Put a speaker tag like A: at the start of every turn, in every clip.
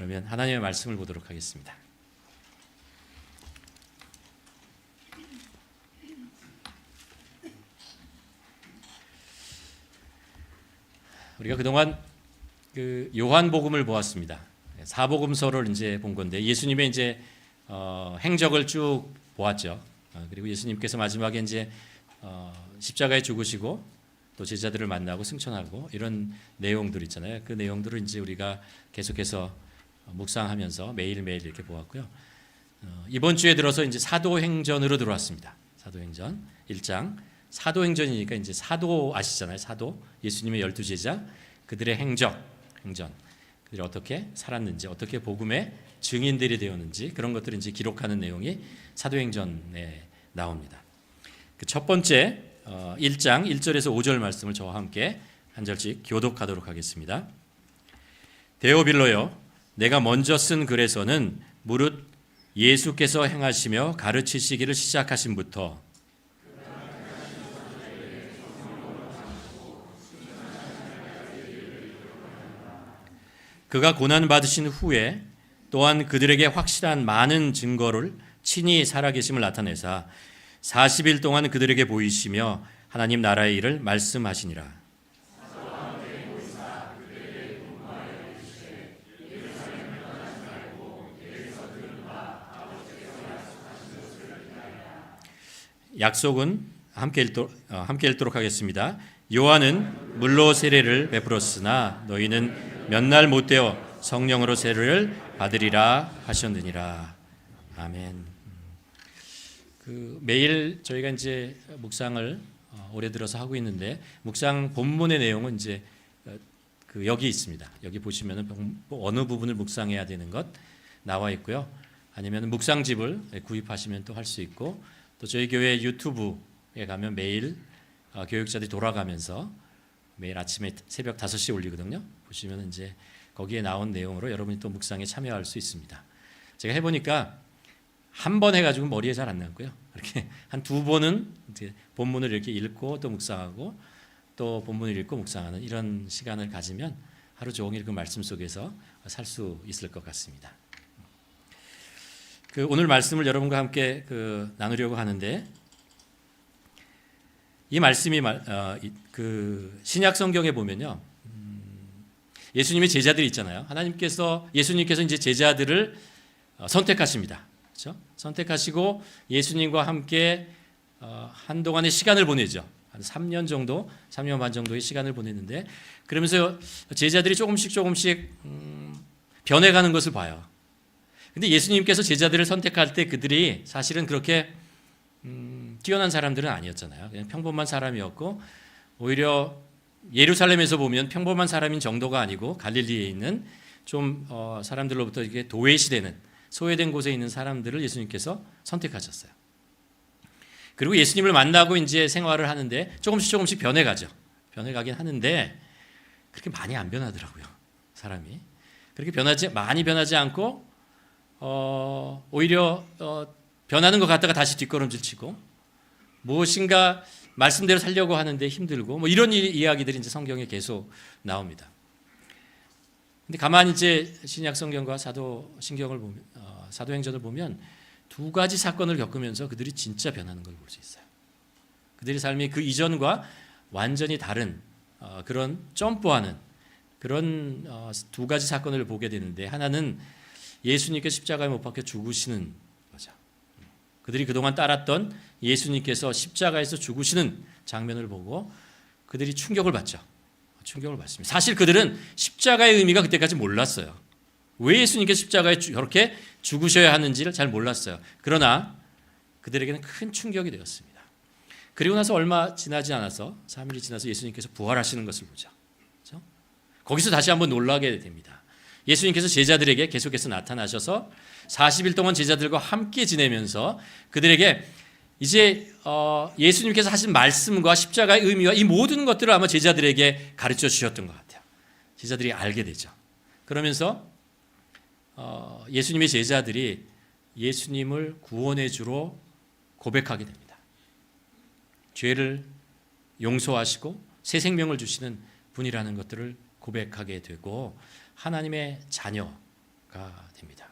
A: 그러면 하나님의 말씀을 보도록 하겠습니다. 우리가 그동안 그 요한복음을 보았습니다. 사복음서를 이제 본 건데 예수님의 이제 행적을 쭉 보았죠. 그리고 예수님께서 마지막에 이제 십자가에 죽으시고 또 제자들을 만나고 승천하고 이런 내용들 있잖아요. 그 내용들을 이제 우리가 계속해서 묵상하면서 매일매일 이렇게 보았고요. 이번 주에 들어서 이제 사도행전으로 들어왔습니다. 사도행전 1장. 사도행전이니까 이제 사도 아시잖아요. 사도. 예수님의 12제자. 그들의 행전. 그들이 어떻게 살았는지, 어떻게 복음의 증인들이 되었는지 그런 것들을 이제 기록하는 내용이 사도행전에 나옵니다. 그 첫 번째 1장 1절에서 5절 말씀을 저와 함께 한 절씩 교독하도록 하겠습니다. 데오빌로여, 내가 먼저 쓴 글에서는 무릇 예수께서 행하시며 가르치시기를 시작하신부터 그가 고난받으신 후에 또한 그들에게 확실한 많은 증거를 친히 살아계심을 나타내사 40일 동안 그들에게 보이시며 하나님 나라의 일을 말씀하시니라. 약속은 함께 읽도록 하겠습니다. 요한은 물로 세례를 베풀었으나 너희는 몇 날 못 되어 성령으로 세례를 받으리라 하셨느니라. 아멘. 매일 저희가 이제 묵상을 올해 들어서 하고 있는데 묵상 본문의 내용은 이제 여기 있습니다. 여기 보시면은 어느 부분을 묵상해야 되는 것 나와 있고요. 아니면 묵상집을 구입하시면 또 할 수 있고 또 저희 교회 유튜브에 가면 매일 교육자들이 돌아가면서 매일 아침에 새벽 5시에 올리거든요. 보시면 이제 거기에 나온 내용으로 여러분이 또 묵상에 참여할 수 있습니다. 제가 해보니까 한 번 해가지고 머리에 잘 안 남고요. 이렇게 한 2번은 이제 본문을 이렇게 읽고 또 묵상하고 또 본문을 읽고 묵상하는 이런 시간을 가지면 하루 종일 그 말씀 속에서 살 수 있을 것 같습니다. 오늘 말씀을 여러분과 함께 나누려고 하는데 이 말씀이 신약 성경에 보면요. 예수님의 제자들이 있잖아요. 예수님께서 이제 제자들을 선택하십니다. 그렇죠? 선택하시고 예수님과 함께 한동안의 시간을 보내죠. 한 3년 정도, 3년 반 정도의 시간을 보냈는데 그러면서 제자들이 조금씩 변해가는 것을 봐요. 근데 예수님께서 제자들을 선택할 때 그들이 사실은 그렇게 뛰어난 사람들은 아니었잖아요. 그냥 평범한 사람이었고 오히려 예루살렘에서 보면 평범한 사람인 정도가 아니고 갈릴리에 있는 좀 사람들로부터 이게 도외시되는 소외된 곳에 있는 사람들을 예수님께서 선택하셨어요. 그리고 예수님을 만나고 이제 생활을 하는데 조금씩 변해가죠. 변해가긴 하는데 그렇게 많이 안 변하더라고요. 사람이 그렇게 많이 변하지 않고 오히려 변하는 것 같다가 다시 뒷걸음질 치고 무엇인가 말씀대로 살려고 하는데 힘들고 뭐 이런 이야기들이 이제 성경에 계속 나옵니다. 근데 가만히 이제 신약 성경과 사도행전을 보면 두 가지 사건을 겪으면서 그들이 진짜 변하는 걸 볼 수 있어요. 그들의 삶이 그 이전과 완전히 다른 그런 점프하는 그런 두 가지 사건을 보게 되는데 하나는 예수님께서 십자가에 못 박혀 죽으시는 거죠. 그들이 그동안 따랐던 예수님께서 십자가에서 죽으시는 장면을 보고 그들이 충격을 받죠. 충격을 받습니다. 사실 그들은 십자가의 의미가 그때까지 몰랐어요. 왜 예수님께서 십자가에 저렇게 죽으셔야 하는지를 잘 몰랐어요. 그러나 그들에게는 큰 충격이 되었습니다. 그리고 나서 얼마 지나지 않아서 3일이 지나서 예수님께서 부활하시는 것을 보죠. 그렇죠? 거기서 다시 한번 놀라게 됩니다. 예수님께서 제자들에게 계속해서 나타나셔서 40일 동안 제자들과 함께 지내면서 그들에게 이제 예수님께서 하신 말씀과 십자가의 의미와 이 모든 것들을 아마 제자들에게 가르쳐 주셨던 것 같아요. 제자들이 알게 되죠. 그러면서 예수님의 제자들이 예수님을 구원의 주로 고백하게 됩니다. 죄를 용서하시고 새 생명을 주시는 분이라는 것들을 고백하게 되고 하나님의 자녀, 됩니다.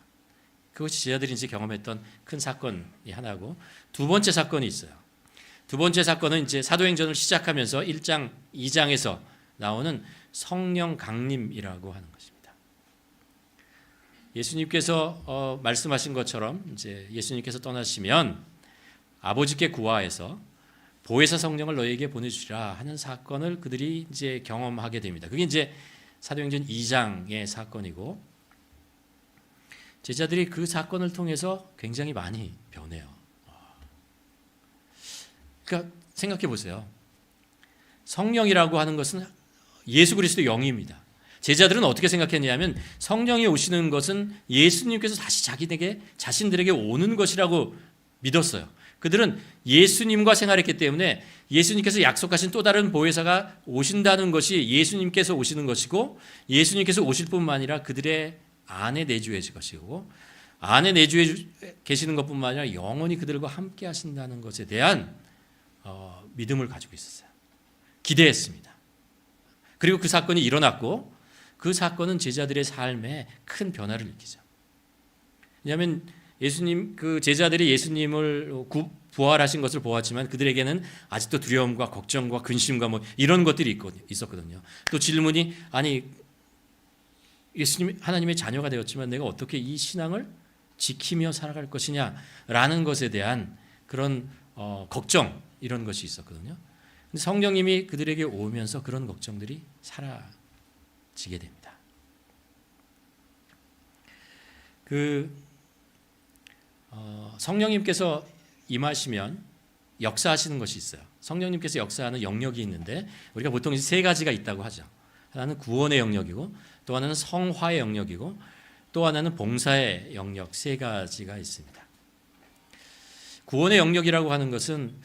A: 그것이 제자들이 이제 경험했던 큰 사건이 하나고, 두 번째 사건이 있어요. 두 번째 사건은 이제 사도행전을 시작하면서 1장, 2장에서 나오는 성령 강림이라고 하는 것입니다. 예수님께서 말씀하신 것처럼 이제 예수님께서 떠나시면 아버지께 구하해서 보혜사 성령을 너희에게 보내주시라 하는 사건을 그들이 이제 경험하게 됩니다. 그게 이제 사도행전 2장의 사건이고, 제자들이 그 사건을 통해서 굉장히 많이 변해요. 그러니까 생각해 보세요. 성령이라고 하는 것은 예수 그리스도의 영입니다. 제자들은 어떻게 생각했냐면 성령이 오시는 것은 예수님께서 다시 자신들에게 오는 것이라고 믿었어요. 그들은 예수님과 생활했기 때문에 예수님께서 약속하신 또 다른 보혜사가 오신다는 것이 예수님께서 오시는 것이고, 예수님께서 오실 뿐만 아니라 그들의 안에 내주해 질 것이고, 안에 내주해 계시는 것뿐만 아니라 영원히 그들과 함께 하신다는 것에 대한 믿음을 가지고 있었어요. 기대했습니다. 그리고 그 사건이 일어났고, 그 사건은 제자들의 삶에 큰 변화를 일으키죠. 왜냐하면 그 제자들이 예수님을 부활하신 것을 보았지만 그들에게는 아직도 두려움과 걱정과 근심과 이런 것들이 있었거든요. 또 질문이, 아니 예수님 하나님의 자녀가 되었지만 내가 어떻게 이 신앙을 지키며 살아갈 것이냐라는 것에 대한 그런 걱정, 이런 것이 있었거든요. 근데 성령님이 그들에게 오면서 그런 걱정들이 사라지게 됩니다. 성령님께서 임하시면 역사하시는 것이 있어요. 성령님께서 역사하는 영역이 있는데 우리가 보통 세 가지가 있다고 하죠. 하나는 구원의 영역이고, 또 하나는 성화의 영역이고, 또 하나는 봉사의 영역, 세 가지가 있습니다. 구원의 영역이라고 하는 것은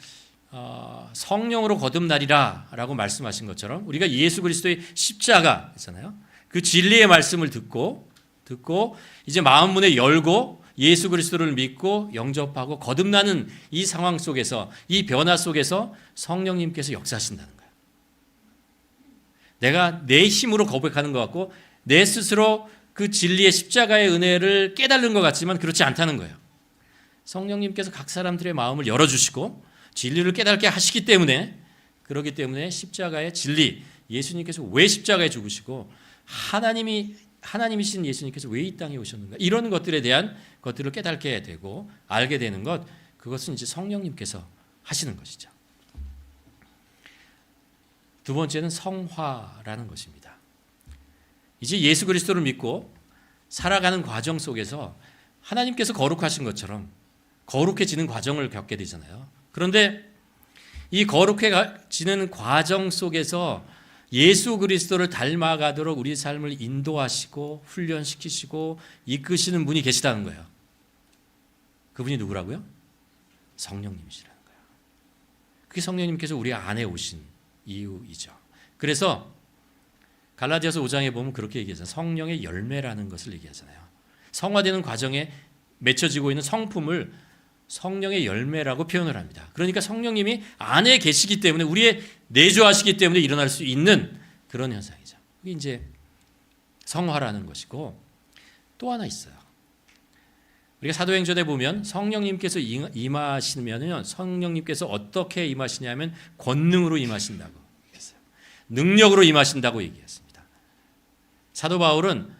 A: 성령으로 거듭나리라 라고 말씀하신 것처럼 우리가 예수 그리스도의 십자가 있잖아요. 그 진리의 말씀을 듣고 이제 마음 문을 열고 예수 그리스도를 믿고 영접하고 거듭나는 이 상황 속에서, 이 변화 속에서 성령님께서 역사하신다는 거예요. 내가 내 힘으로 고백하는 것 같고 내 스스로 그 진리의 십자가의 은혜를 깨달은 것 같지만 그렇지 않다는 거예요. 성령님께서 각 사람들의 마음을 열어주시고 진리를 깨닫게 하시기 때문에, 그렇기 때문에 십자가의 진리, 예수님께서 왜 십자가에 죽으시고 하나님이신 예수님께서 왜 이 땅에 오셨는가, 이런 것들에 대한 것들을 깨닫게 되고 알게 되는 것, 그것은 이제 성령님께서 하시는 것이죠. 두 번째는 성화라는 것입니다. 이제 예수 그리스도를 믿고 살아가는 과정 속에서 하나님께서 거룩하신 것처럼 거룩해지는 과정을 겪게 되잖아요. 그런데 이 거룩해지는 과정 속에서 예수 그리스도를 닮아가도록 우리 삶을 인도하시고 훈련시키시고 이끄시는 분이 계시다는 거예요. 그분이 누구라고요? 성령님이시라는 거예요. 그게 성령님께서 우리 안에 오신 이유이죠. 그래서 갈라디아서 5장에 보면 그렇게 얘기하잖아요. 성령의 열매라는 것을 얘기하잖아요. 성화되는 과정에 맺혀지고 있는 성품을 성령의 열매라고 표현을 합니다. 그러니까 성령님이 안에 계시기 때문에, 우리의 내주하시기 때문에 일어날 수 있는 그런 현상이죠. 그게 이제 성화라는 것이고, 또 하나 있어요. 우리가 사도행전에 보면 성령님께서 임하시면요, 성령님께서 어떻게 임하시냐면 권능으로 임하신다고 얘기했어요. 능력으로 임하신다고 얘기했습니다. 사도 바울은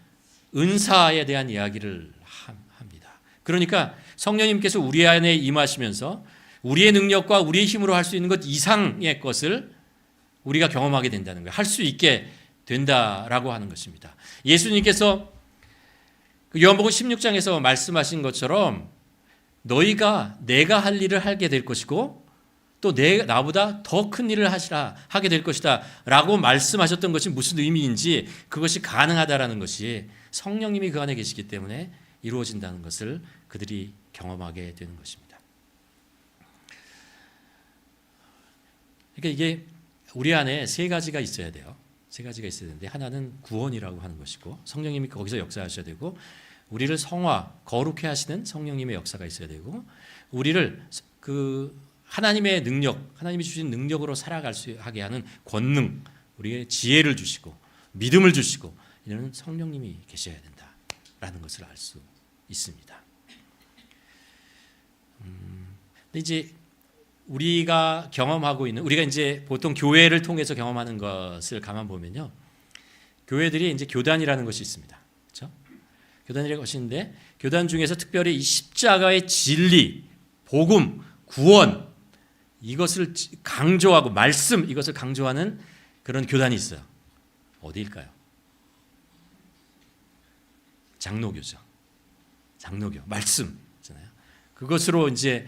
A: 은사에 대한 이야기를 합니다. 그러니까 성령님께서 우리 안에 임하시면서 우리의 능력과 우리의 힘으로 할 수 있는 것 이상의 것을 우리가 경험하게 된다는 거예요. 할 수 있게 된다라고 하는 것입니다. 예수님께서 요한복음 16장에서 말씀하신 것처럼 너희가 내가 할 일을 하게 될 것이고 또 나보다 더 큰 일을 하게 될 것이다 라고 말씀하셨던 것이 무슨 의미인지, 그것이 가능하다라는 것이 성령님이 그 안에 계시기 때문에 이루어진다는 것을 그들이 경험하게 되는 것입니다. 그러니까 이게 우리 안에 세 가지가 있어야 돼요. 세 가지가 있어야 되는데, 하나는 구원이라고 하는 것이고 성령님이 거기서 역사하셔야 되고, 우리를 성화, 거룩해 하시는 성령님의 역사가 있어야 되고, 우리를 그 하나님의 능력, 하나님이 주신 능력으로 살아갈 수 하게 하는 권능, 우리의 지혜를 주시고 믿음을 주시고 이런 성령님이 계셔야 된다. 것이라는 것을 알 수 있습니다. 근데 이제 우리가 경험하고 있는, 우리가 이제 보통 교회를 통해서 경험하는 것을 가만 보면요, 교회들이 이제 교단이라는 것이 있습니다. 그렇죠? 교단이라는 것이 있는데, 교단 중에서 특별히 이 십자가의 진리, 복음, 구원, 이것을 강조하고 말씀, 이것을 강조하는 그런 교단이 있어요. 어디일까요? 장로교죠. 장로교, 말씀 있잖아요. 그것으로 이제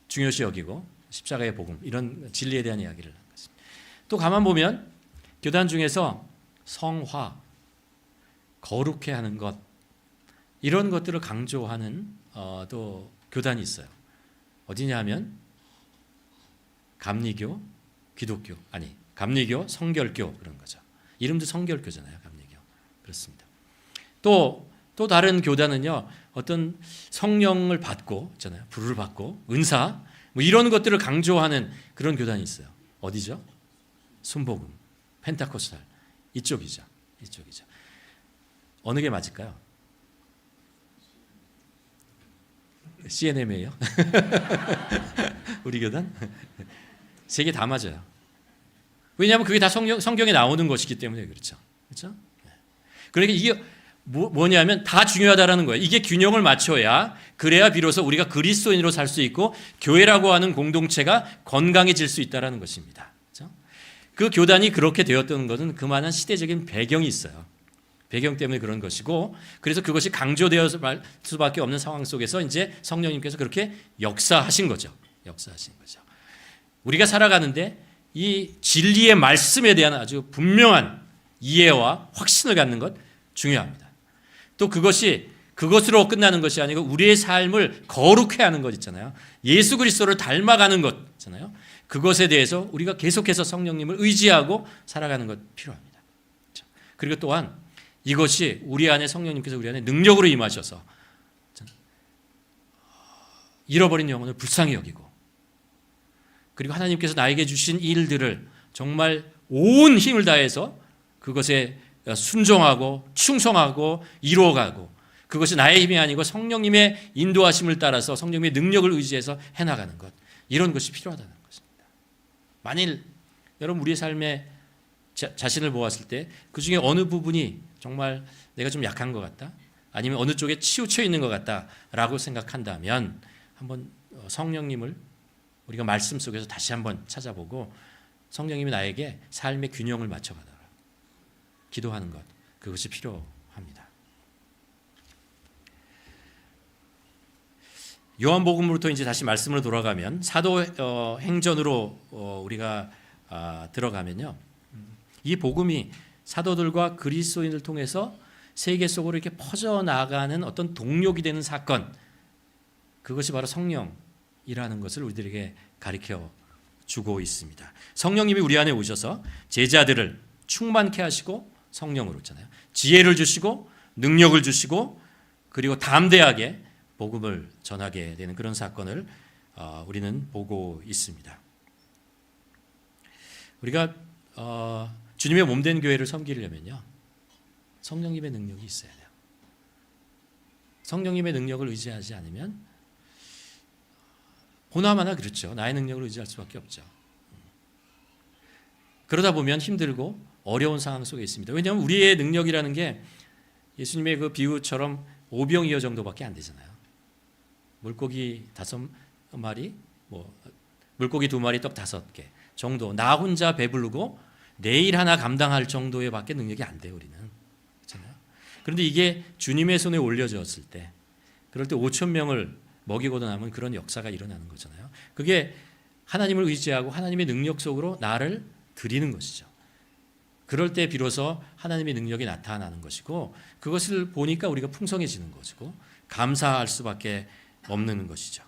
A: 중요시 여기고 십자가의 복음, 이런 진리에 대한 이야기를 하는 것입니다. 또 가만 보면 교단 중에서 성화, 거룩해 하는 것, 이런 것들을 강조하는 또 교단이 있어요. 어디냐 하면 감리교, 기독교, 아니 감리교, 성결교, 그런 거죠. 이름도 성결교잖아요. 감리교. 그렇습니다. 또 다른 교단은요, 어떤 성령을 받고 있잖아요. 불을 받고 은사, 뭐 이런 것들을 강조하는 그런 교단이 있어요. 어디죠? 순복음, 펜타코스탈, 이쪽이죠. 어느 게 맞을까요? CNM이에요? 우리 교단? 세 개 다 맞아요. 왜냐하면 그게 다 성경에 나오는 것이기 때문에 그렇죠. 그렇죠? 그러니까 이게 뭐냐면 다 중요하다라는 거예요. 이게 균형을 맞춰야, 그래야 비로소 우리가 그리스도인으로 살 수 있고 교회라고 하는 공동체가 건강해질 수 있다라는 것입니다. 그렇죠? 그 교단이 그렇게 되었던 것은 그만한 시대적인 배경이 있어요. 배경 때문에 그런 것이고, 그래서 그것이 강조되어 말 수밖에 없는 상황 속에서 이제 성령님께서 그렇게 역사하신 거죠. 우리가 살아가는데 이 진리의 말씀에 대한 아주 분명한 이해와 확신을 갖는 것 중요합니다. 또 그것으로 끝나는 것이 아니고 우리의 삶을 거룩해 하는 것 있잖아요. 예수 그리스도를 닮아가는 것 있잖아요. 그것에 대해서 우리가 계속해서 성령님을 의지하고 살아가는 것 필요합니다. 그리고 또한 이것이 우리 안에, 성령님께서 우리 안에 능력으로 임하셔서 잃어버린 영혼을 불쌍히 여기고, 그리고 하나님께서 나에게 주신 일들을 정말 온 힘을 다해서 그것에 순종하고 충성하고 이루어가고, 그것이 나의 힘이 아니고 성령님의 인도하심을 따라서 성령님의 능력을 의지해서 해나가는 것, 이런 것이 필요하다는 것입니다. 만일 여러분 우리의 삶에 자신을 보았을 때 그 중에 어느 부분이 정말 내가 좀 약한 것 같다, 아니면 어느 쪽에 치우쳐 있는 것 같다라고 생각한다면 한번 성령님을 우리가 말씀 속에서 다시 한번 찾아보고 성령님이 나에게 삶의 균형을 맞춰가도록 기도하는 것, 그것이 필요합니다. 요한복음으로부터 이제 다시 말씀으로 돌아가면 사도행전으로 우리가 들어가면요, 이 복음이 사도들과 그리스도인을 통해서 세계 속으로 이렇게 퍼져나가는 어떤 동력이 되는 사건, 그것이 바로 성령이라는 것을 우리들에게 가르쳐 주고 있습니다. 성령님이 우리 안에 오셔서 제자들을 충만케 하시고, 성령으로 있잖아요, 지혜를 주시고 능력을 주시고, 그리고 담대하게 복음을 전하게 되는 그런 사건을 우리는 보고 있습니다. 우리가 주님의 몸된 교회를 섬기려면요, 성령님의 능력이 있어야 돼요. 성령님의 능력을 의지하지 않으면 보나마나 그렇죠. 나의 능력을 의지할 수밖에 없죠. 그러다 보면 힘들고 어려운 상황 속에 있습니다. 왜냐하면 우리의 능력이라는 게 예수님의 그 비유처럼 오병이어 정도밖에 안 되잖아요. 물고기 5마리, 물고기 2마리, 떡 5개 정도, 나 혼자 배부르고 내일 하나 감당할 정도의 밖에 능력이 안 돼요, 우리는. 그렇잖아요. 그런데 이게 주님의 손에 올려졌을 때, 그럴 때 5,000명을 먹이고도 남은 그런 역사가 일어나는 거잖아요. 그게 하나님을 의지하고 하나님의 능력 속으로 나를 드리는 것이죠. 그럴 때 비로소 하나님의 능력이 나타나는 것이고, 그것을 보니까 우리가 풍성해지는 것이고 감사할 수밖에 없는 것이죠.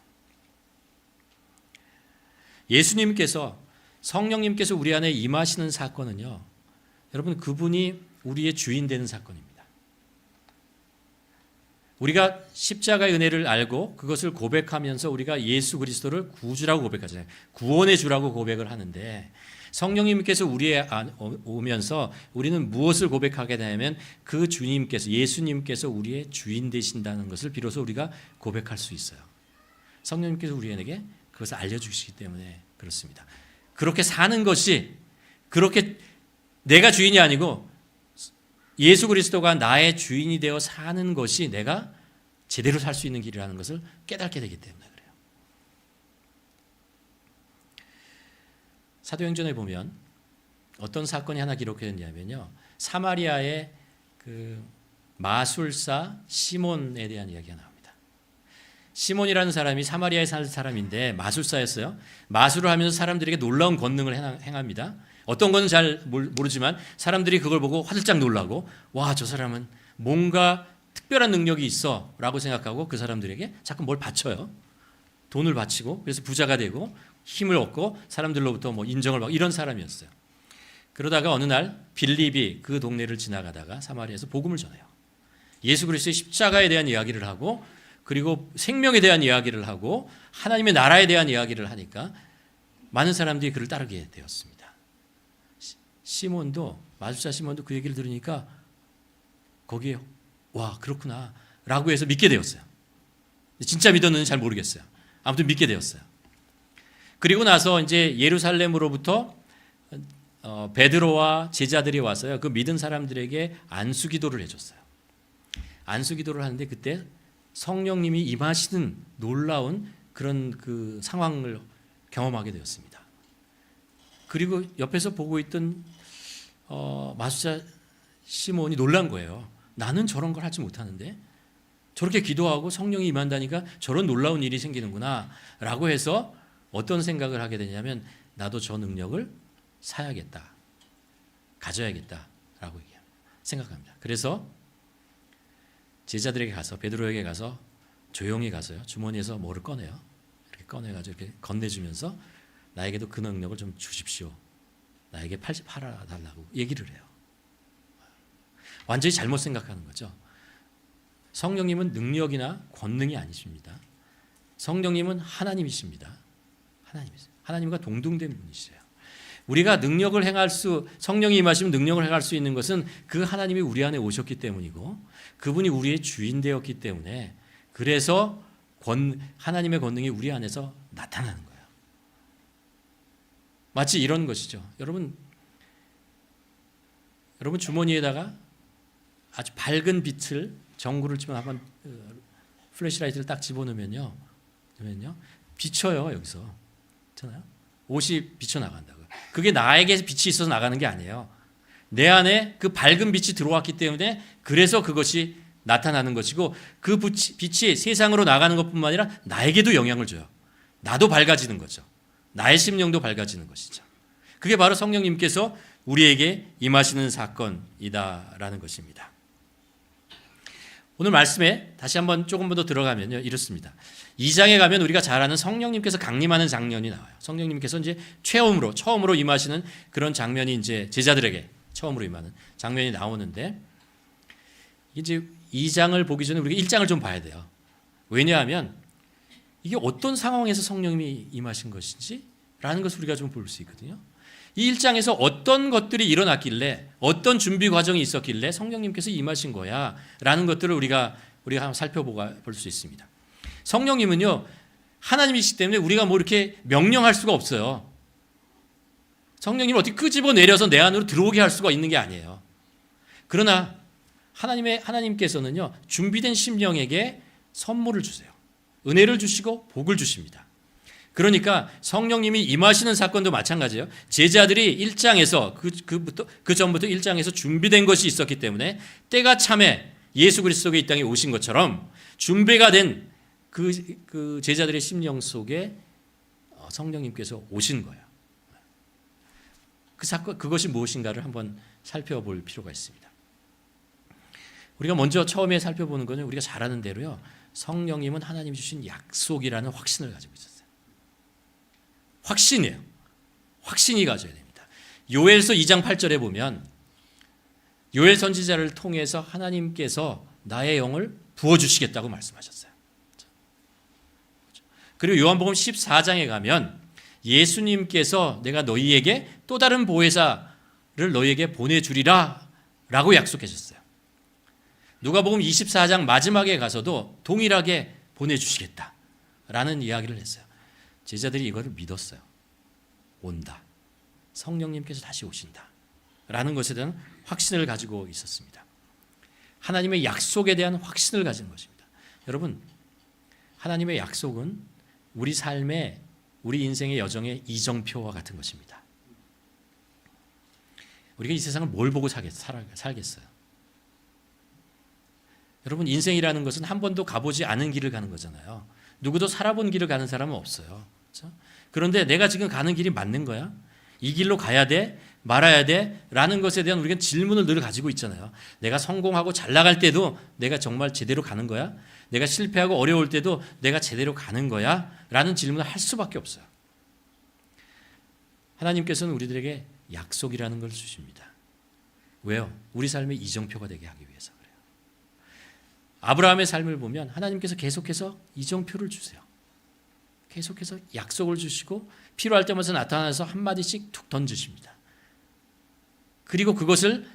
A: 예수님께서, 성령님께서 우리 안에 임하시는 사건은요, 여러분, 그분이 우리의 주인 되는 사건입니다. 우리가 십자가의 은혜를 알고 그것을 고백하면서 우리가 예수 그리스도를 구주라고 고백하잖아요. 구원의 주라고 고백을 하는데, 성령님께서 우리에 오면서 우리는 무엇을 고백하게 되냐면 그 주님께서, 예수님께서 우리의 주인 되신다는 것을 비로소 우리가 고백할 수 있어요. 성령님께서 우리에게 그것을 알려주시기 때문에 그렇습니다. 그렇게 사는 것이, 그렇게 내가 주인이 아니고 예수 그리스도가 나의 주인이 되어 사는 것이 내가 제대로 살 수 있는 길이라는 것을 깨닫게 되기 때문에 그래요. 사도행전에 보면 어떤 사건이 하나 기록되었냐면요, 사마리아의 그 마술사 시몬에 대한 이야기가 나옵니다. 시몬이라는 사람이 사마리아에 사는 사람인데 마술사였어요. 마술을 하면서 사람들에게 놀라운 권능을 행합니다. 어떤 건 잘 모르지만 사람들이 그걸 보고 화들짝 놀라고, 와, 저 사람은 뭔가 특별한 능력이 있어 라고 생각하고 그 사람들에게 자꾸 뭘 바쳐요. 돈을 바치고, 그래서 부자가 되고 힘을 얻고 사람들로부터 뭐 인정을 받고 이런 사람이었어요. 그러다가 어느 날 빌립이 그 동네를 지나가다가 사마리아에서 복음을 전해요. 예수 그리스도의 십자가에 대한 이야기를 하고, 그리고 생명에 대한 이야기를 하고, 하나님의 나라에 대한 이야기를 하니까 많은 사람들이 그를 따르게 되었습니다. 시몬도, 마술사 시몬도 그 얘기를 들으니까 거기에 와, 그렇구나 라고 해서 믿게 되었어요. 진짜 믿었는지 잘 모르겠어요. 아무튼 믿게 되었어요. 그리고 나서 이제 예루살렘으로부터 베드로와 제자들이 와서요, 그 믿은 사람들에게 안수기도를 해줬어요. 안수기도를 하는데 그때 성령님이 임하시는 놀라운 그런 그 상황을 경험하게 되었습니다. 그리고 옆에서 보고 있던 마술사 시몬이 놀란 거예요. 나는 저런 걸 하지 못하는데 저렇게 기도하고 성령이 임한다니까 저런 놀라운 일이 생기는구나 라고 해서 어떤 생각을 하게 되냐면, 나도 저 능력을 사야겠다, 가져야겠다 라고 생각합니다. 그래서 제자들에게 가서, 베드로에게 가서 조용히 가서요, 주머니에서 뭐를 꺼내요. 이렇게 꺼내가지고 이렇게 건네주면서 나에게도 그 능력을 좀 주십시오, 나에게 팔아달라고 얘기를 해요. 완전히 잘못 생각하는 거죠. 성령님은 능력이나 권능이 아니십니다. 성령님은 하나님이십니다. 하나님과 동등된 분이시래요. 우리가 능력을 행할 수, 성령이 임하시면 능력을 행할 수 있는 것은 그 하나님이 우리 안에 오셨기 때문이고, 그분이 우리의 주인 되었기 때문에, 그래서 하나님의 권능이 우리 안에서 나타나는 거예요. 마치 이런 것이죠. 여러분 주머니에다가 아주 밝은 빛을, 전구를 치면 한번 플래시라이트를 딱 집어넣으면요, 비쳐요. 여기서 그렇잖아요. 옷이 비쳐 나간다고요. 그게 나에게 빛이 있어서 나가는 게 아니에요. 내 안에 그 밝은 빛이 들어왔기 때문에, 그래서 그것이 나타나는 것이고, 그 빛이 세상으로 나가는 것뿐만 아니라 나에게도 영향을 줘요. 나도 밝아지는 거죠. 나의 심령도 밝아지는 것이죠. 그게 바로 성령님께서 우리에게 임하시는 사건이다라는 것입니다. 오늘 말씀에 다시 한번 조금 더 들어가면요, 이렇습니다. 2장에 가면 우리가 잘 아는 성령님께서 강림하는 장면이 나와요. 성령님께서 이제 처음으로 임하시는 그런 장면이 이제 제자들에게 처음으로 임하는 장면이 나오는데, 이제 2장을 보기 전에 우리가 1장을 좀 봐야 돼요. 왜냐하면 이게 어떤 상황에서 성령님이 임하신 것인지 라는 것을 우리가 좀 볼 수 있거든요. 이 1장에서 어떤 것들이 일어났길래, 어떤 준비 과정이 있었길래 성령님께서 임하신 거야 라는 것들을 우리가 한번 살펴볼 수 있습니다. 성령님은요, 하나님이시기 때문에 우리가 뭐 이렇게 명령할 수가 없어요. 성령님을 어떻게 끄집어 내려서 내 안으로 들어오게 할 수가 있는 게 아니에요. 그러나 하나님께서는요, 준비된 심령에게 선물을 주세요. 은혜를 주시고 복을 주십니다. 그러니까 성령님이 임하시는 사건도 마찬가지예요. 제자들이 1장에서 그 전부터 1장에서 준비된 것이 있었기 때문에 때가 참에 예수 그리스도가 이 땅에 오신 것처럼 준비가 된 그 제자들의 심령 속에 성령님께서 오신 거예요. 그 사건, 그것이 무엇인가를 한번 살펴볼 필요가 있습니다. 우리가 먼저 처음에 살펴보는 것은 우리가 잘 아는 대로요, 성령님은 하나님이 주신 약속이라는 확신을 가지고 있었어요. 확신이에요. 확신이 가져야 됩니다. 요엘서 2장 8절에 보면 요엘 선지자를 통해서 하나님께서 나의 영을 부어주시겠다고 말씀하셨어요. 그리고 요한복음 14장에 가면 예수님께서 내가 너희에게 또 다른 보혜사를 너희에게 보내주리라 라고 약속하셨어요. 누가복음 24장 마지막에 가서도 동일하게 보내주시겠다라는 이야기를 했어요. 제자들이 이거를 믿었어요. 온다. 성령님께서 다시 오신다. 라는 것에 대한 확신을 가지고 있었습니다. 하나님의 약속에 대한 확신을 가진 것입니다. 여러분, 하나님의 약속은 우리 삶의, 우리 인생의 여정의 이정표와 같은 것입니다. 우리가 이 세상을 뭘 보고 살겠어요? 여러분, 인생이라는 것은 한 번도 가보지 않은 길을 가는 거잖아요. 누구도 살아본 길을 가는 사람은 없어요. 그렇죠? 그런데 내가 지금 가는 길이 맞는 거야? 이 길로 가야 돼? 말아야 돼? 라는 것에 대한 우리가 질문을 늘 가지고 있잖아요. 내가 성공하고 잘 나갈 때도 내가 정말 제대로 가는 거야? 내가 실패하고 어려울 때도 내가 제대로 가는 거야? 라는 질문을 할 수밖에 없어요. 하나님께서는 우리들에게 약속이라는 걸 주십니다. 왜요? 우리 삶의 이정표가 되게 하기 위해서 그래요. 아브라함의 삶을 보면 하나님께서 계속해서 이정표를 주세요. 계속해서 약속을 주시고 필요할 때마다 나타나서 한마디씩 툭 던지십니다. 그리고 그것을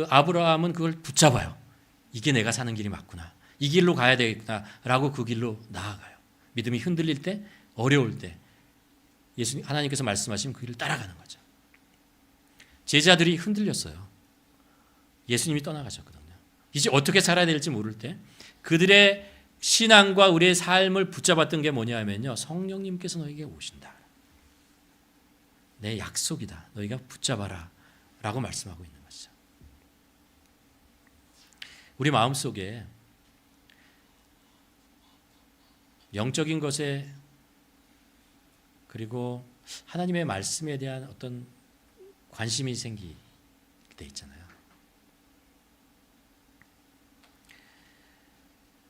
A: 아브라함은 그걸 붙잡아요. 이게 내가 사는 길이 맞구나. 이 길로 가야 되겠구나 라고 그 길로 나아가요. 믿음이 흔들릴 때, 어려울 때 하나님께서 말씀하시면 그 길을 따라가는 거죠. 제자들이 흔들렸어요. 예수님이 떠나가셨거든요. 이제 어떻게 살아야 될지 모를 때 그들의 신앙과 우리의 삶을 붙잡았던 게 뭐냐면요, 성령님께서 너에게 오신다. 내 약속이다. 너희가 붙잡아라 라고 말씀하고 있는 것이죠. 우리 마음속에 영적인 것에 그리고 하나님의 말씀에 대한 어떤 관심이 생길 때 있잖아요.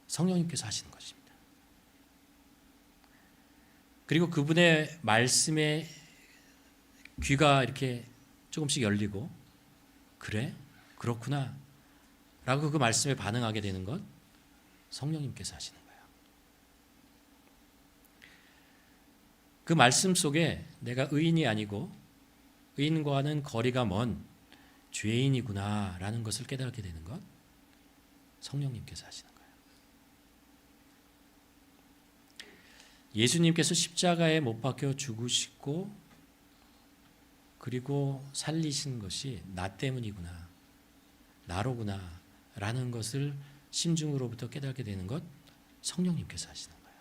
A: 성령님께서 하시는 것입니다. 그리고 그분의 말씀에 귀가 이렇게 조금씩 열리고 그래? 그렇구나 라고 그 말씀에 반응하게 되는 것 성령님께서 하시는 거예요. 그 말씀 속에 내가 의인이 아니고 의인과는 거리가 먼 죄인이구나 라는 것을 깨닫게 되는 것 성령님께서 하시는 거예요. 예수님께서 십자가에 못 박혀 죽으시고 그리고 살리신 것이 나 때문이구나, 나로구나 라는 것을 심중으로부터 깨닫게 되는 것 성령님께서 하시는 거예요.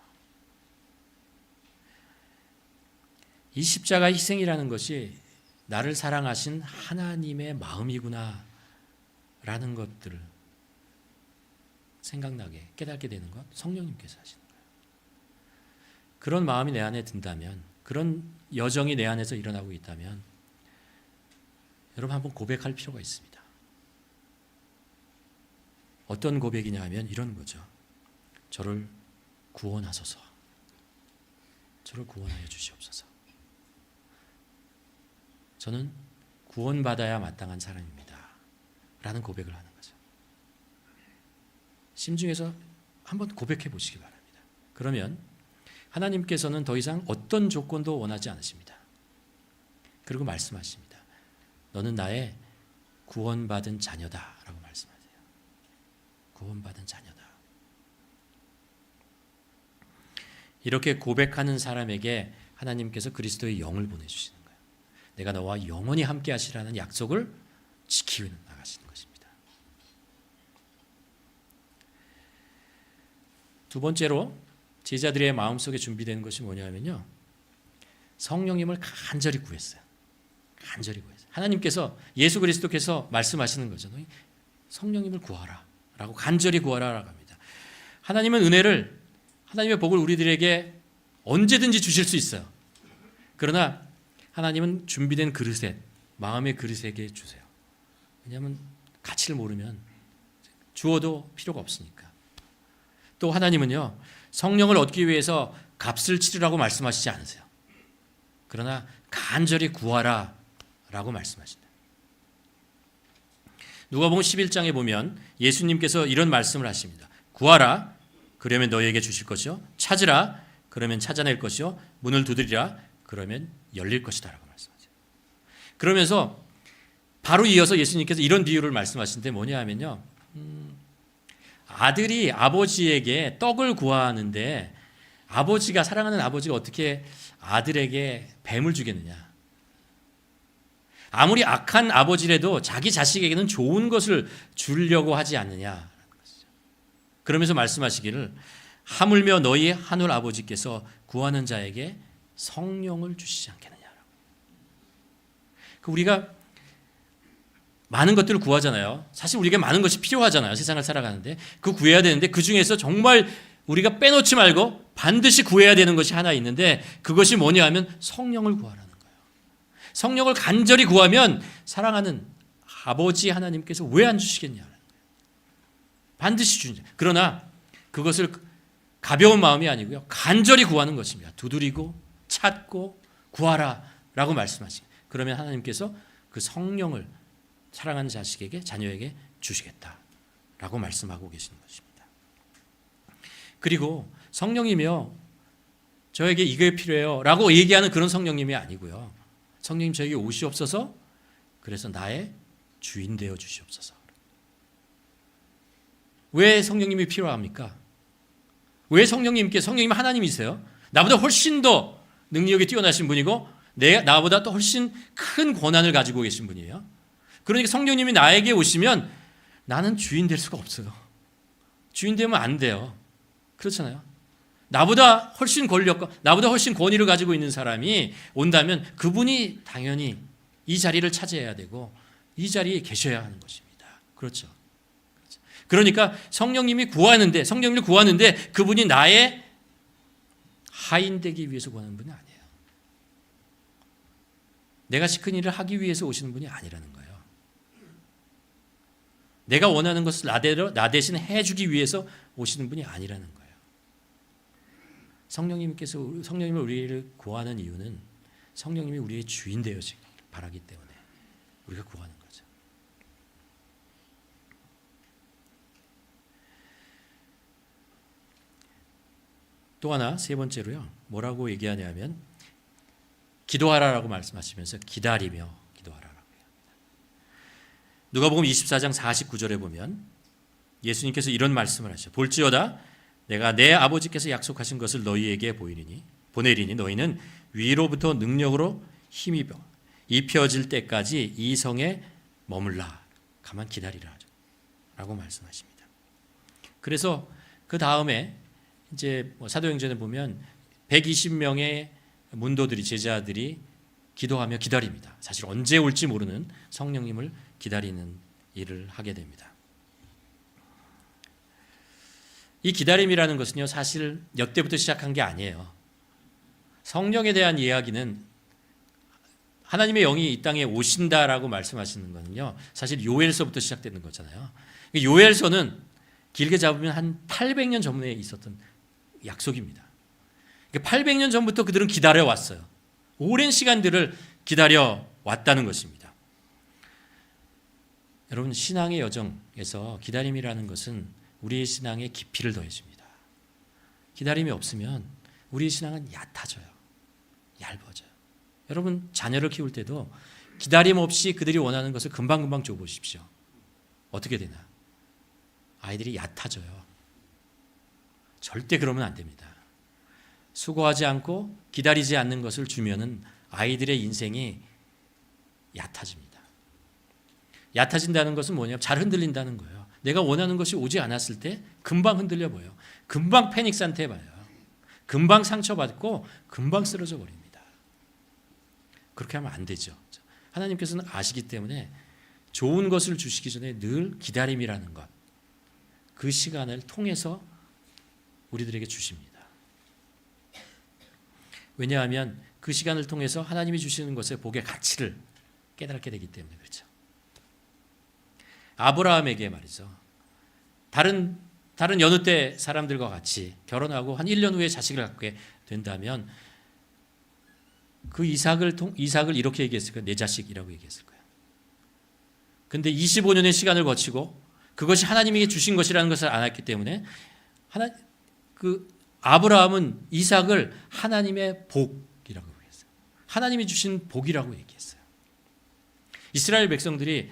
A: 이 십자가 희생이라는 것이 나를 사랑하신 하나님의 마음이구나 라는 것들을 생각나게 깨닫게 되는 것 성령님께서 하시는 거예요. 그런 마음이 내 안에 든다면, 그런 여정이 내 안에서 일어나고 있다면 여러분 한번 고백할 필요가 있습니다. 어떤 고백이냐 하면 이런 거죠. 저를 구원하소서. 저를 구원하여 주시옵소서. 저는 구원받아야 마땅한 사람입니다. 라는 고백을 하는 거죠. 심중에서 한번 고백해 보시기 바랍니다. 그러면 하나님께서는 더 이상 어떤 조건도 원하지 않으십니다. 그리고 말씀하십니다. 너는 나의 구원받은 자녀다 라고 말씀하세요. 구원받은 자녀다. 이렇게 고백하는 사람에게 하나님께서 그리스도의 영을 보내주시는 거예요. 내가 너와 영원히 함께 하시라는 약속을 지키고 나가시는 것입니다. 두 번째로 제자들의 마음속에 준비되는 것이 뭐냐면요, 성령님을 간절히 구했어요. 간절히 구했어요. 하나님께서, 예수 그리스도께서 말씀하시는 거죠. 성령님을 구하라 라고, 간절히 구하라 라고 합니다. 하나님은 은혜를, 하나님의 복을 우리들에게 언제든지 주실 수 있어요. 그러나 하나님은 준비된 그릇에, 마음의 그릇에게 주세요. 왜냐하면 가치를 모르면 주어도 필요가 없으니까. 또 하나님은요, 성령을 얻기 위해서 값을 치르라고 말씀하시지 않으세요. 그러나 간절히 구하라 라고 말씀하신다. 누가복음 11장에 보면 예수님께서 이런 말씀을 하십니다. 구하라, 그러면 너희에게 주실 것이요. 찾으라, 그러면 찾아낼 것이요. 문을 두드리라, 그러면 열릴 것이다 라고 말씀하죠. 그러면서 바로 이어서 예수님께서 이런 비유를 말씀하시는데 뭐냐 하면요, 아들이 아버지에게 떡을 구하는데 아버지가, 사랑하는 아버지가 어떻게 아들에게 뱀을 주겠느냐. 아무리 악한 아버지라도 자기 자식에게는 좋은 것을 주려고 하지 않느냐라는 것이죠. 그러면서 말씀하시기를 하물며 너희 하늘 아버지께서 구하는 자에게 성령을 주시지 않겠느냐라고. 우리가 많은 것들을 구하잖아요. 사실 우리에게 많은 것이 필요하잖아요. 세상을 살아가는데 그 구해야 되는데 그 중에서 정말 우리가 빼놓지 말고 반드시 구해야 되는 것이 하나 있는데 그것이 뭐냐 하면 성령을 구하라는 거예요. 성령을 간절히 구하면 사랑하는 아버지 하나님께서 왜 안 주시겠냐는 거예요. 반드시 주시죠. 그러나 그것을 가벼운 마음이 아니고요, 간절히 구하는 것입니다. 두드리고 찾고 구하라 라고 말씀하시죠. 그러면 하나님께서 그 성령을 사랑하는 자식에게, 자녀에게 주시겠다라고 말씀하고 계시는 것입니다. 그리고 성령이며 저에게 이게 필요해요 라고 얘기하는 그런 성령님이 아니고요, 성령님 저에게 오시옵소서, 그래서 나의 주인 되어 주시옵소서. 왜 성령님이 필요합니까? 왜 성령님께, 성령님 하나님이세요. 나보다 훨씬 더 능력이 뛰어나신 분이고 나보다 또 훨씬 큰 권한을 가지고 계신 분이에요. 그러니까 성령님이 나에게 오시면 나는 주인 될 수가 없어요. 주인 되면 안 돼요. 그렇잖아요. 나보다 훨씬 권력과 나보다 훨씬 권위를 가지고 있는 사람이 온다면 그분이 당연히 이 자리를 차지해야 되고 이 자리에 계셔야 하는 것입니다. 그렇죠. 그러니까 성령님을 구하는데 그분이 나의 하인 되기 위해서 구하는 분이 아니에요. 내가 시큰 일을 하기 위해서 오시는 분이 아니라는 거예요. 내가 원하는 것을 나 대신 해주기 위해서 오시는 분이 아니라는 거예요. 성령님을 우리를 구하는 이유는 성령님이 우리의 주인 되어지길 바라기 때문에 우리가 구하는 거죠. 또 하나, 세 번째로요, 뭐라고 얘기하냐면 기도하라라고 말씀하시면서 기다리며 기도하라라고 합니다. 누가복음 24장 49절에 보면 예수님께서 이런 말씀을 하시죠. 볼지어다 내가 내 아버지께서 약속하신 것을 너희에게 보내리니 너희는 위로부터 능력으로 힘이 입혀질 때까지 이 성에 머물라. 가만 기다리라 라고 말씀하십니다. 그래서 그 다음에 이제 사도행전에 보면 120명의 문도들이, 제자들이 기도하며 기다립니다. 사실 언제 올지 모르는 성령님을 기다리는 일을 하게 됩니다. 이 기다림이라는 것은요, 사실 여태부터 시작한 게 아니에요. 성령에 대한 이야기는 하나님의 영이 이 땅에 오신다라고 말씀하시는 거는요, 사실 요엘서부터 시작되는 거잖아요. 요엘서는 길게 잡으면 한 800년 전에 있었던 약속입니다. 800년 전부터 그들은 기다려왔어요. 오랜 시간들을 기다려왔다는 것입니다. 여러분, 신앙의 여정에서 기다림이라는 것은 우리의 신앙에 깊이를 더해줍니다. 기다림이 없으면 우리의 신앙은 얕아져요. 얇아져요. 여러분, 자녀를 키울 때도 기다림 없이 그들이 원하는 것을 금방금방 줘보십시오. 어떻게 되나? 아이들이 얕아져요. 절대 그러면 안 됩니다. 수고하지 않고 기다리지 않는 것을 주면은 아이들의 인생이 얕아집니다. 얕아진다는 것은 뭐냐면 잘 흔들린다는 거예요. 내가 원하는 것이 오지 않았을 때 금방 흔들려 보여요. 금방 패닉 상태에 봐요. 금방 상처받고 금방 쓰러져 버립니다. 그렇게 하면 안 되죠. 하나님께서는 아시기 때문에 좋은 것을 주시기 전에 늘 기다림이라는 것, 그 시간을 통해서 우리들에게 주십니다. 왜냐하면 그 시간을 통해서 하나님이 주시는 것의 복의 가치를 깨닫게 되기 때문에 그렇죠. 아브라함에게 말이죠. 다른 여느 때 사람들과 같이 결혼하고 한 1년 후에 자식을 갖게 된다면 그 이삭을 이렇게 얘기했을 거예요. 내 자식이라고 얘기했을 거예요. 근데 25년의 시간을 거치고 그것이 하나님에게 주신 것이라는 것을 알았기 때문에 아브라함은 이삭을 하나님의 복이라고 했어요. 하나님이 주신 복이라고 얘기했어요. 이스라엘 백성들이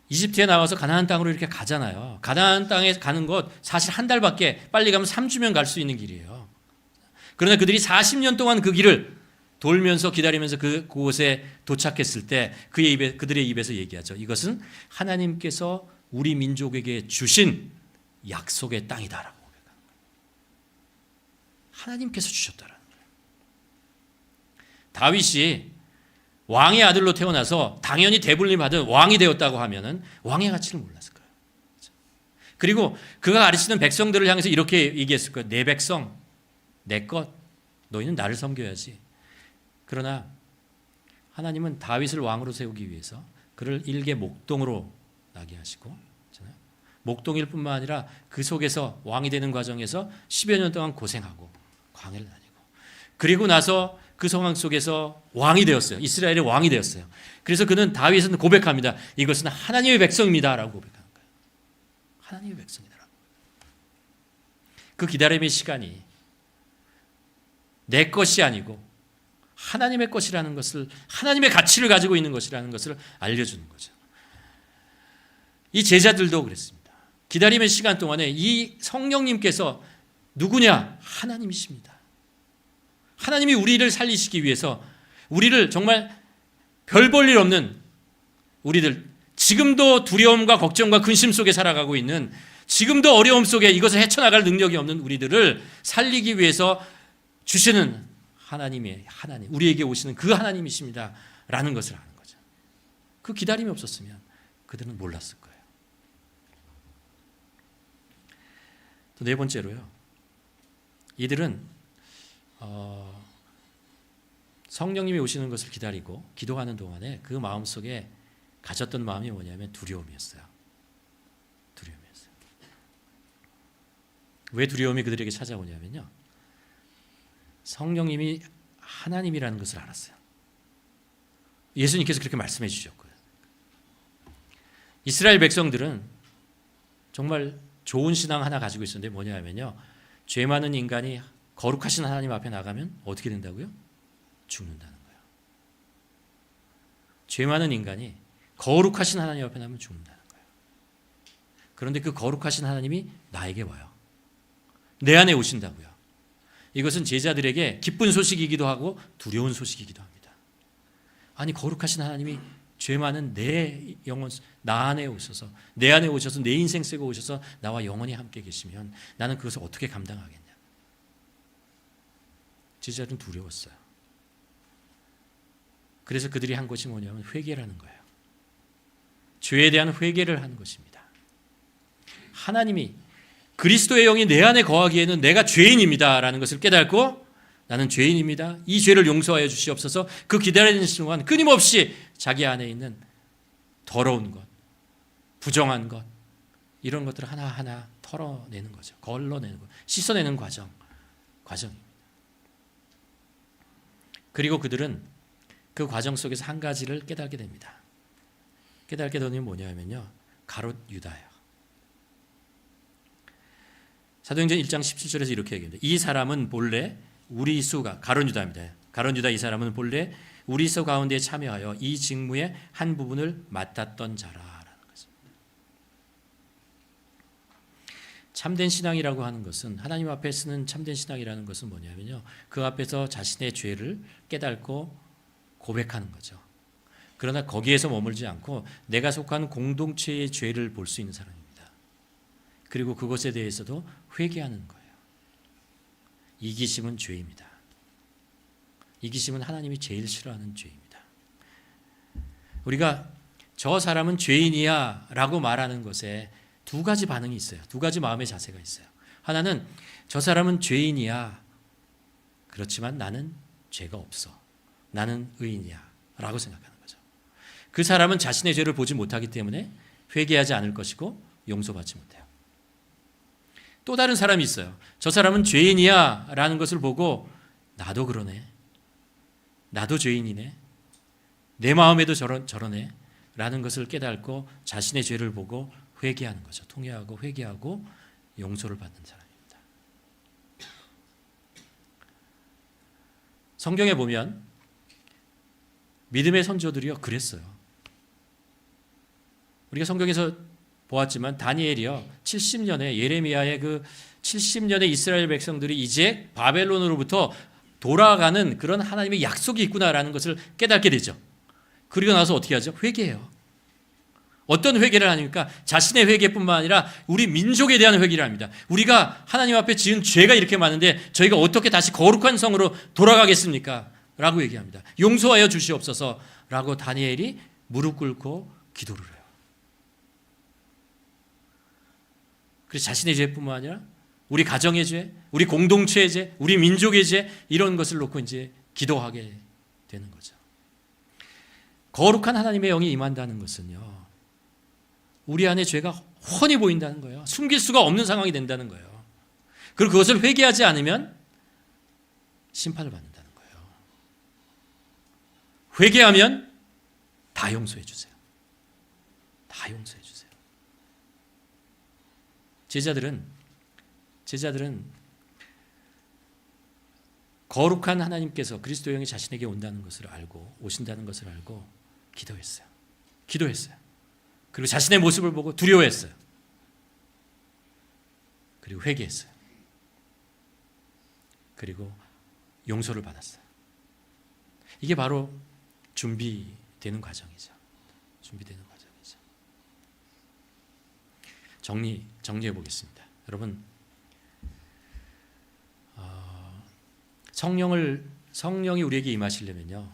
A: 이집트에 나와서 가나안 땅으로 이렇게 가잖아요. 가나안 땅에 가는 것 사실 한 달밖에, 빨리 가면 3주면 갈 수 있는 길이에요. 그러나 그들이 40년 동안 그 길을 돌면서 기다리면서 그곳에 도착했을 때 그들의 입에서 얘기하죠. 이것은 하나님께서 우리 민족에게 주신 약속의 땅이다라고 고백하는 거예요. 하나님께서 주셨다라는 거예요. 다윗이 왕의 아들로 태어나서 당연히 대불림 받은 왕이 되었다고 하면은 왕의 가치를 몰랐을 거예요. 그리고 그가 가르치는 백성들을 향해서 이렇게 얘기했을 거예요. 내 백성, 내 것, 너희는 나를 섬겨야지. 그러나 하나님은 다윗을 왕으로 세우기 위해서 그를 일개 목동으로 나게 하시고, 목동일 뿐만 아니라 그 속에서 왕이 되는 과정에서 10여 년 동안 고생하고 광야를 다니고, 그리고 나서 그 상황 속에서 왕이 되었어요. 이스라엘의 왕이 되었어요. 그래서 그는 다윗은 고백합니다. 이것은 하나님의 백성입니다라고 고백하는 거예요. 하나님의 백성이다라고. 그 기다림의 시간이 내 것이 아니고 하나님의 것이라는 것을, 하나님의 가치를 가지고 있는 것이라는 것을 알려주는 거죠. 이 제자들도 그랬습니다. 기다림의 시간 동안에 이 성령님께서 누구냐? 하나님이십니다. 하나님이 우리를 살리시기 위해서, 우리를 정말 별 볼 일 없는 우리들, 지금도 두려움과 걱정과 근심 속에 살아가고 있는, 지금도 어려움 속에 이것을 헤쳐나갈 능력이 없는 우리들을 살리기 위해서 주시는 하나님, 우리에게 오시는 그 하나님이십니다 라는 것을 아는 거죠. 그 기다림이 없었으면 그들은 몰랐을 거예요. 또 네 번째로요, 이들은 성령님이 오시는 것을 기다리고 기도하는 동안에 그 마음속에 가졌던 마음이 뭐냐면 두려움이었어요. 두려움이었어요. 왜 두려움이 그들에게 찾아오냐면요, 성령님이 하나님이라는 것을 알았어요. 예수님께서 그렇게 말씀해 주셨고요. 이스라엘 백성들은 정말 좋은 신앙 하나 가지고 있었는데 뭐냐면요, 죄 많은 인간이 거룩하신 하나님 앞에 나가면 어떻게 된다고요? 죽는다는 거예요. 죄 많은 인간이 거룩하신 하나님 앞에 나가면 죽는다는 거예요. 그런데 그 거룩하신 하나님이 나에게 와요. 내 안에 오신다고요. 이것은 제자들에게 기쁜 소식이기도 하고 두려운 소식이기도 합니다. 아니, 거룩하신 하나님이 죄 많은 내 영혼, 나 안에 오셔서, 내 안에 오셔서 내 인생 쓰고 오셔서 나와 영원히 함께 계시면 나는 그것을 어떻게 감당하겠냐. 제자들은 두려웠어요. 그래서 그들이 한 것이 뭐냐면 회개라는 거예요. 죄에 대한 회개를 하는 것입니다. 하나님이, 그리스도의 영이 내 안에 거하기에는 내가 죄인입니다라는 것을 깨닫고, 나는 죄인입니다, 이 죄를 용서하여 주시옵소서. 그 기다리는 동안 끊임없이 자기 안에 있는 더러운 것, 부정한 것, 이런 것들을 하나하나 털어내는 거죠. 걸러내는 것, 씻어내는 과정입니다. 그리고 그들은 그 과정 속에서 한 가지를 깨닫게 됩니다. 깨닫게 되는 게 뭐냐면요, 가롯 유다예요. 사도행전 1장 17절에서 이렇게 얘기합니다. 이 사람은 본래 우리 수가, 가롯 유다입니다. 가롯 유다 이 사람은 본래 우리 수 가운데 참여하여 이 직무의 한 부분을 맡았던 자라라는 것입니다. 참된 신앙이라고 하는 것은, 하나님 앞에 쓰는 참된 신앙이라는 것은 뭐냐면요, 그 앞에서 자신의 죄를 깨닫고 고백하는 거죠. 그러나 거기에서 머물지 않고 내가 속한 공동체의 죄를 볼 수 있는 사람입니다. 그리고 그것에 대해서도 회개하는 거예요. 이기심은 죄입니다. 이기심은 하나님이 제일 싫어하는 죄입니다. 우리가 저 사람은 죄인이야 라고 말하는 것에 두 가지 반응이 있어요. 두 가지 마음의 자세가 있어요. 하나는 저 사람은 죄인이야, 그렇지만 나는 죄가 없어, 나는 의인이야 라고 생각하는 거죠. 그 사람은 자신의 죄를 보지 못하기 때문에 회개하지 않을 것이고 용서받지 못해요. 또 다른 사람이 있어요. 저 사람은 죄인이야 라는 것을 보고 나도 그러네, 나도 죄인이네, 내 마음에도 저러네 라는 것을 깨닫고 자신의 죄를 보고 회개하는 거죠. 통회하고 회개하고 용서를 받는 사람입니다. 성경에 보면 믿음의 선조들이요 그랬어요. 우리가 성경에서 보았지만 다니엘이요 70년에 예레미야의 그 70년의 이스라엘 백성들이 이제 바벨론으로부터 돌아가는 그런 하나님의 약속이 있구나라는 것을 깨닫게 되죠. 그리고 나서 어떻게 하죠? 회개해요. 어떤 회개를 하니까 자신의 회개뿐만 아니라 우리 민족에 대한 회개를 합니다. 우리가 하나님 앞에 지은 죄가 이렇게 많은데 저희가 어떻게 다시 거룩한 성으로 돌아가겠습니까? 라고 얘기합니다. 용서하여 주시옵소서 라고 다니엘이 무릎 꿇고 기도를 해요. 그래서 자신의 죄뿐만 아니라 우리 가정의 죄, 우리 공동체의 죄, 우리 민족의 죄 이런 것을 놓고 이제 기도하게 되는 거죠. 거룩한 하나님의 영이 임한다는 것은요. 우리 안에 죄가 훤히 보인다는 거예요. 숨길 수가 없는 상황이 된다는 거예요. 그리고 그것을 회개하지 않으면 심판을 받는다는 거예요. 회개하면 다 용서해 주세요. 다 용서해 주세요. 제자들은 거룩한 하나님께서 그리스도 영이 자신에게 온다는 것을 알고 오신다는 것을 알고 기도했어요. 그리고 자신의 모습을 보고 두려워했어요. 그리고 회개했어요. 그리고 용서를 받았어요. 이게 바로 준비되는 과정이죠. 정리해 보겠습니다. 여러분, 성령이 우리에게 임하시려면요,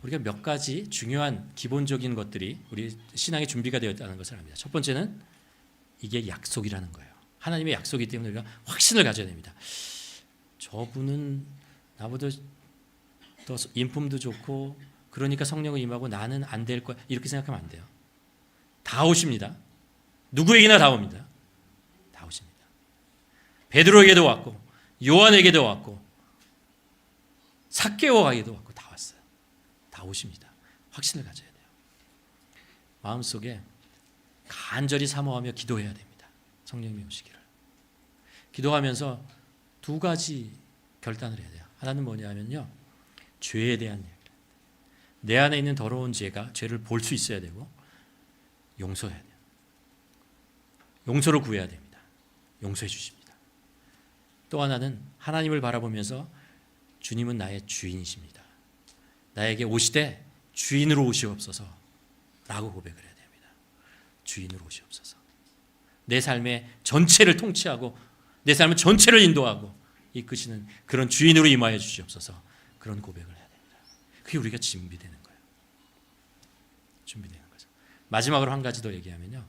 A: 우리가 몇 가지 중요한 기본적인 것들이 우리 신앙의 준비가 되었다는 것을 압니다. 첫 번째는 이게 약속이라는 거예요. 하나님의 약속이기 때문에 우리가 확신을 가져야 됩니다. 저분은 나보다 더 인품도 좋고 그러니까 성령이 임하고 나는 안 될 거야 이렇게 생각하면 안 돼요. 다 오십니다. 누구에게나 다 옵니다. 다 오십니다. 베드로에게도 왔고 요한에게도 왔고 삭개오에게도 왔고 다 왔어요. 다 오십니다. 확신을 가져야 돼요. 마음속에 간절히 사모하며 기도해야 됩니다. 성령님이 오시기를. 기도하면서 두 가지 결단을 해야 돼요. 하나는 뭐냐면요, 죄에 대한 얘기를. 내 안에 있는 더러운 죄를 볼 수 있어야 되고 용서해야 돼요. 용서를 구해야 됩니다. 용서해 주십니다. 또 하나는 하나님을 바라보면서 주님은 나의 주인이십니다. 나에게 오시되 주인으로 오시옵소서 라고 고백을 해야 됩니다. 주인으로 오시옵소서. 내 삶의 전체를 통치하고 내 삶의 전체를 인도하고 이끄시는 그런 주인으로 임하여 주시옵소서, 그런 고백을 해야 됩니다. 그게 우리가 준비되는 거예요. 준비되는 거죠. 마지막으로 한 가지 더 얘기하면요,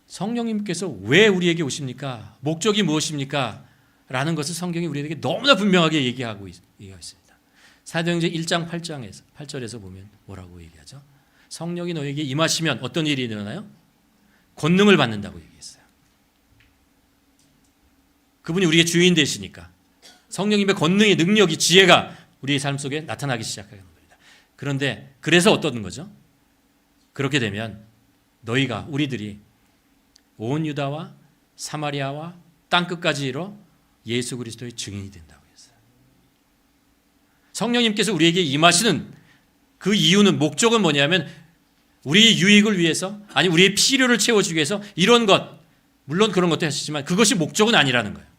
A: 성령님께서 왜 우리에게 오십니까? 목적이 무엇입니까? 라는 것을 성경이 우리에게 너무나 분명하게 얘기하고 있습니다. 사도행전 1장 8절에서 보면 뭐라고 얘기하죠? 성령이 너에게 임하시면 어떤 일이 일어나요? 권능을 받는다고 얘기했어요. 그분이 우리의 주인 되시니까 성령님의 권능의 능력이, 지혜가 우리의 삶 속에 나타나기 시작하는 겁니다. 그런데 그래서 어떤 거죠? 그렇게 되면 우리들이 온 유다와 사마리아와 땅끝까지 이뤄 예수 그리스도의 증인이 된다고 했어요. 성령님께서 우리에게 임하시는 그 이유는, 목적은 뭐냐면 우리의 유익을 위해서, 아니 우리의 필요를 채워주기 위해서 이런 것, 물론 그런 것도 하시지만 그것이 목적은 아니라는 거예요.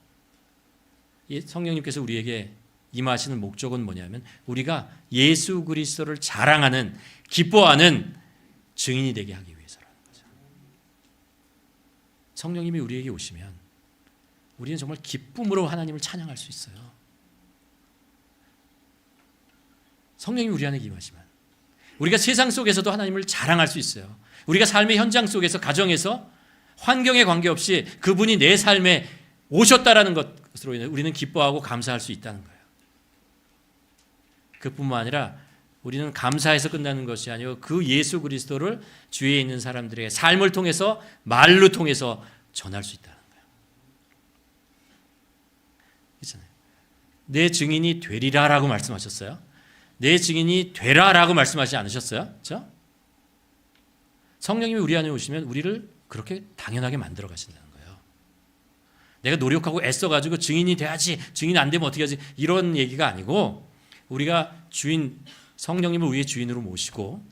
A: 성령님께서 우리에게 임하시는 목적은 뭐냐면 우리가 예수 그리스도를 자랑하는, 기뻐하는 증인이 되게 하기 위해서라는 거죠. 성령님이 우리에게 오시면 우리는 정말 기쁨으로 하나님을 찬양할 수 있어요. 성령님이 우리 안에 임하시면 우리가 세상 속에서도 하나님을 자랑할 수 있어요. 우리가 삶의 현장 속에서, 가정에서, 환경에 관계없이 그분이 내 삶에 오셨다라는 것으로 인해 우리는 기뻐하고 감사할 수 있다는 거예요. 그뿐만 아니라 우리는 감사해서 끝나는 것이 아니고 그 예수 그리스도를 주위에 있는 사람들에게 삶을 통해서, 말로 통해서 전할 수 있다는 거예요. 그렇잖아요. 내 증인이 되리라라고 말씀하셨어요. 내 증인이 되라라고 말씀하지 않으셨어요? 그렇죠? 성령님이 우리 안에 오시면 우리를 그렇게 당연하게 만들어 가신다는 거예요. 내가 노력하고 애써가지고 증인이 돼야지, 증인 안 되면 어떻게 하지, 이런 얘기가 아니고 우리가 주인 성령님을 우리의 주인으로 모시고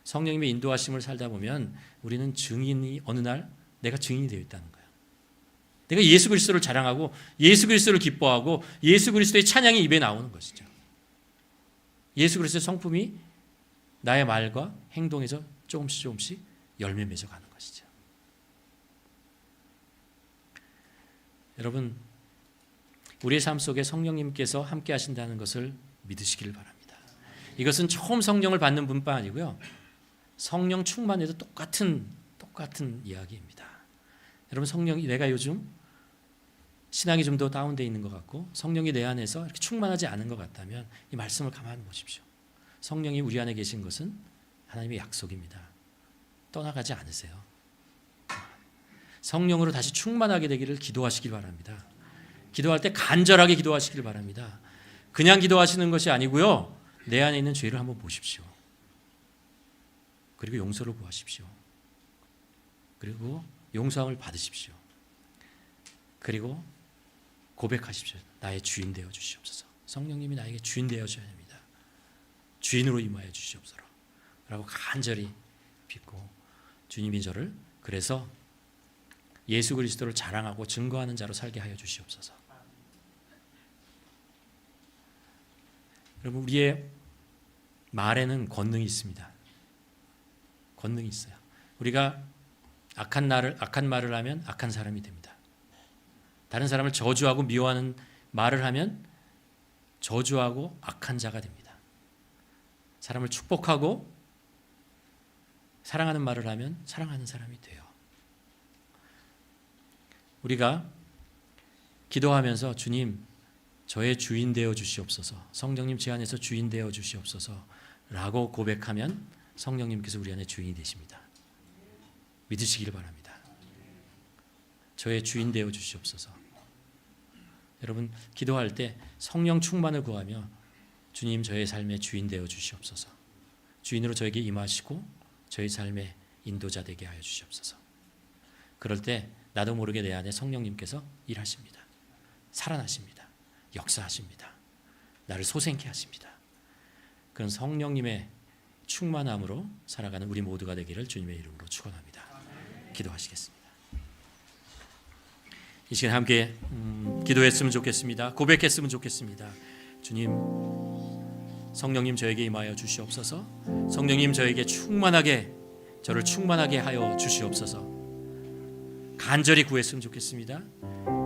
A: 성령님의 인도하심을 살다 보면 우리는 증인이 어느 날 내가 증인이 되어 있다는 거예요. 내가 예수 그리스도를 자랑하고 예수 그리스도를 기뻐하고 예수 그리스도의 찬양이 입에 나오는 것이죠. 예수 그리스도의 성품이 나의 말과 행동에서 조금씩 열매 맺어가는 것이죠. 여러분, 우리의 삶 속에 성령님께서 함께 하신다는 것을 믿으시기를 바랍니다. 이것은 처음 성령을 받는 분뿐 아니고요, 성령 충만에도 똑같은 이야기입니다. 여러분, 성령이, 내가 요즘 신앙이 좀 더 다운되어 있는 것 같고 성령이 내 안에서 이렇게 충만하지 않은 것 같다면 이 말씀을 가만히 보십시오. 성령이 우리 안에 계신 것은 하나님의 약속입니다. 떠나가지 않으세요. 성령으로 다시 충만하게 되기를 기도하시길 바랍니다. 기도할 때 간절하게 기도하시길 바랍니다. 그냥 기도하시는 것이 아니고요, 내 안에 있는 죄를 한번 보십시오. 그리고 용서를 구하십시오. 그리고 용서함을 받으십시오. 그리고 고백하십시오. 나의 주인 되어 주시옵소서. 성령님이 나에게 주인 되어 주셔야 됩니다. 주인으로 임하여 주시옵소서 라고 간절히 빚고, 주님이 저를 그래서 예수 그리스도를 자랑하고 증거하는 자로 살게 하여 주시옵소서. 여러분, 우리의 말에는 권능이 있습니다. 권능이 있어요. 우리가 악한 말을 하면 악한 사람이 됩니다. 다른 사람을 저주하고 미워하는 말을 하면 저주하고 악한 자가 됩니다. 사람을 축복하고 사랑하는 말을 하면 사랑하는 사람이 돼요. 우리가 기도하면서 주님, 저의 주인 되어 주시옵소서, 성령님 제 안에서 주인 되어 주시옵소서 라고 고백하면 성령님께서 우리 안에 주인이 되십니다. 믿으시기를 바랍니다. 저의 주인 되어 주시옵소서. 여러분, 기도할 때 성령 충만을 구하며 주님, 저의 삶의 주인 되어 주시옵소서. 주인으로 저에게 임하시고 저의 삶의 인도자 되게 하여 주시옵소서. 그럴 때 나도 모르게 내 안에 성령님께서 일하십니다. 살아나십니다. 역사하십니다. 나를 소생케 하십니다. 그런 성령님의 충만함으로 살아가는 우리 모두가 되기를 주님의 이름으로 축원합니다. 기도하시겠습니다. 이 시간 함께 기도했으면 좋겠습니다. 고백했으면 좋겠습니다. 주님, 성령님 저에게 임하여 주시옵소서. 성령님 저에게 저를 충만하게 하여 주시옵소서. 간절히 구했으면 좋겠습니다.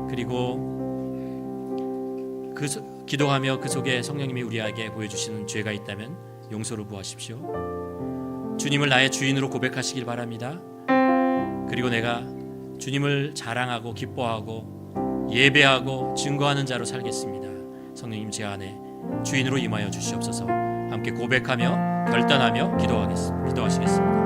A: 그리고 기도하며 그 속에 성령님이 우리에게 보여주시는 죄가 있다면 용서를 구하십시오. 주님을 나의 주인으로 고백하시길 바랍니다. 그리고 내가 주님을 자랑하고 기뻐하고 예배하고 증거하는 자로 살겠습니다. 성령님 제 안에 주인으로 임하여 주시옵소서. 함께 고백하며 결단하며 기도하시겠습니다.